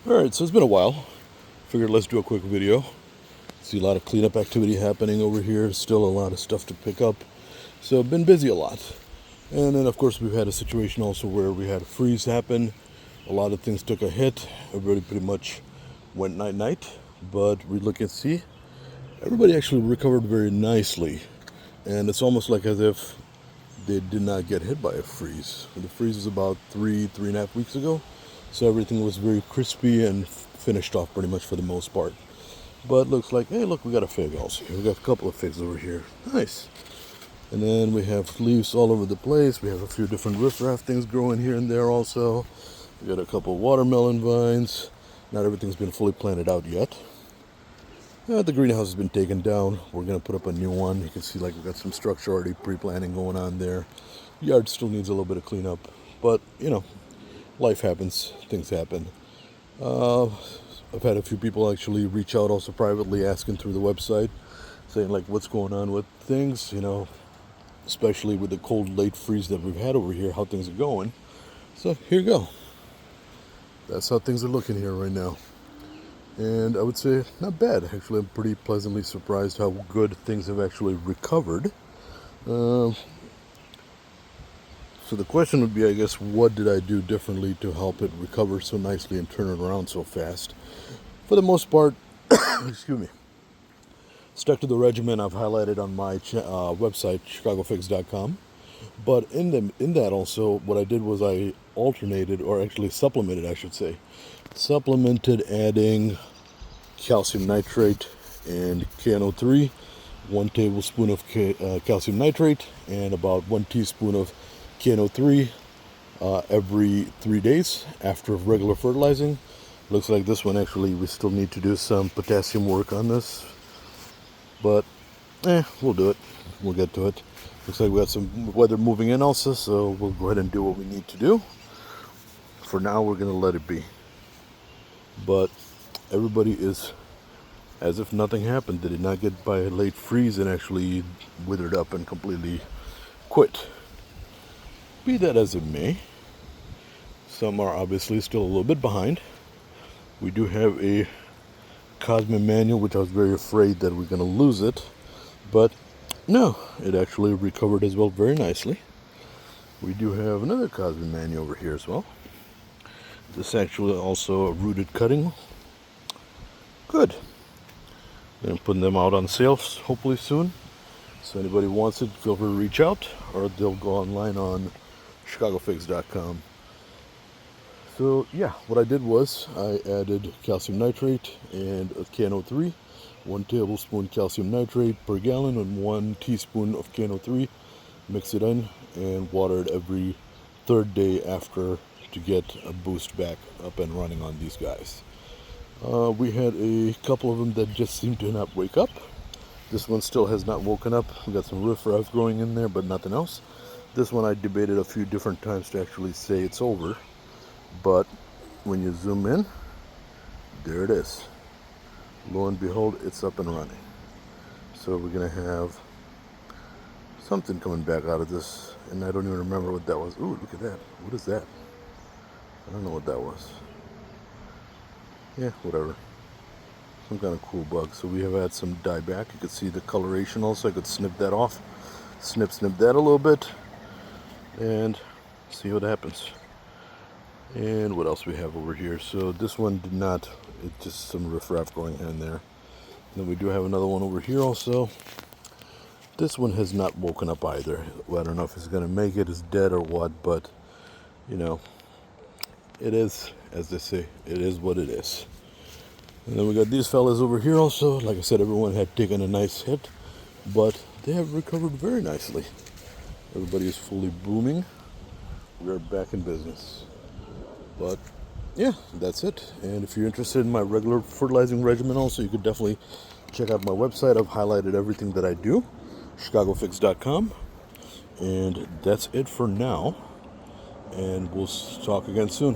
Alright, so it's been a while. Figured let's do a quick video. See a lot of cleanup activity happening over here. Still a lot of stuff to pick up. So I've been busy a lot. And then of course we've had a situation also where we had a freeze happen. A lot of things took a hit. Everybody pretty much went night-night. But we look and see. Everybody actually recovered very nicely. And it's almost like as if they did not get hit by a freeze. The freeze was about 3.5 weeks ago. So everything was very crispy and finished off pretty much for the most part. But looks like, hey, look, we got a fig also. We got a couple of figs over here. Nice. And then we have leaves all over the place. We have a few different riffraff things growing here and there also. We got a couple of watermelon vines. Not everything's been fully planted out yet. The greenhouse has been taken down. We're going to put up a new one. You can see like we got some structure already pre-planning going on there. Yard still needs a little bit of cleanup. But, you know, life happens, things happen. I've had a few people actually reach out also privately asking through the website, saying like what's going on with things, you know, especially with the cold late freeze that we've had over here, how things are going. So here you go. That's how things are looking here right now. And I would say not bad. Actually, I'm pretty pleasantly surprised how good things have actually recovered. So the question would be, I guess, what did I do differently to help it recover so nicely and turn it around so fast? For the most part, excuse me, stuck to the regimen I've highlighted on my website, Chicagofigs.com. But in that also, what I did was I alternated, or actually supplemented, I should say. Supplemented adding calcium nitrate and KNO3, 1 tablespoon of calcium nitrate, and about 1 teaspoon of KNO3 every 3 days after regular fertilizing. Looks like this one actually we still need to do some potassium work on this, but we'll do it. We'll get to it. Looks like we got some weather moving in also, so we'll go ahead and do what we need to do. For now, we're going to let it be. But everybody is as if nothing happened. They did not get by a late freeze and actually withered up and completely quit. Be that as it may, some are obviously still a little bit behind. We do have a Cosme Manyo, which I was very afraid that we're going to lose it. But no, it actually recovered as well very nicely. We do have another Cosme Manyo over here as well. This actually also a rooted cutting. Good. I'm putting them out on sales hopefully soon. So anybody wants it, feel free to reach out, or they'll go online on Chicagofigs.com. So yeah, what I did was I added calcium nitrate and a KNO3, 1 tablespoon calcium nitrate per gallon and 1 teaspoon of KNO3. Mix it in and water it every third day after to get a boost back up and running on these guys. We had a couple of them that just seemed to not wake up. This one still has not woken up. We got some riffraff growing in there, but nothing else. This one I debated a few different times to actually say it's over. But when you zoom in, there it is. Lo and behold, it's up and running. So we're going to have something coming back out of this. And I don't even remember what that was. Ooh, look at that. What is that? I don't know what that was. Yeah, whatever. Some kind of cool bug. So we have had some dieback. You can see the coloration also. I could snip that off. Snip that a little bit. And see what happens. And what else we have over here? So this one did not. It's just some riffraff going in there. Then we do have another one over here also. This one has not woken up either. Well, I don't know if it's going to make it. It's dead or what. But, you know, it is, as they say, it is what it is. And then we got these fellas over here also. Like I said, everyone had taken a nice hit, but they have recovered very nicely. Everybody is fully booming. We are back in business. But yeah, that's it. And if you're interested in my regular fertilizing regimen also, you could definitely check out my website. I've highlighted everything that I do, Chicagofigs.com. And that's it for now. And we'll talk again soon.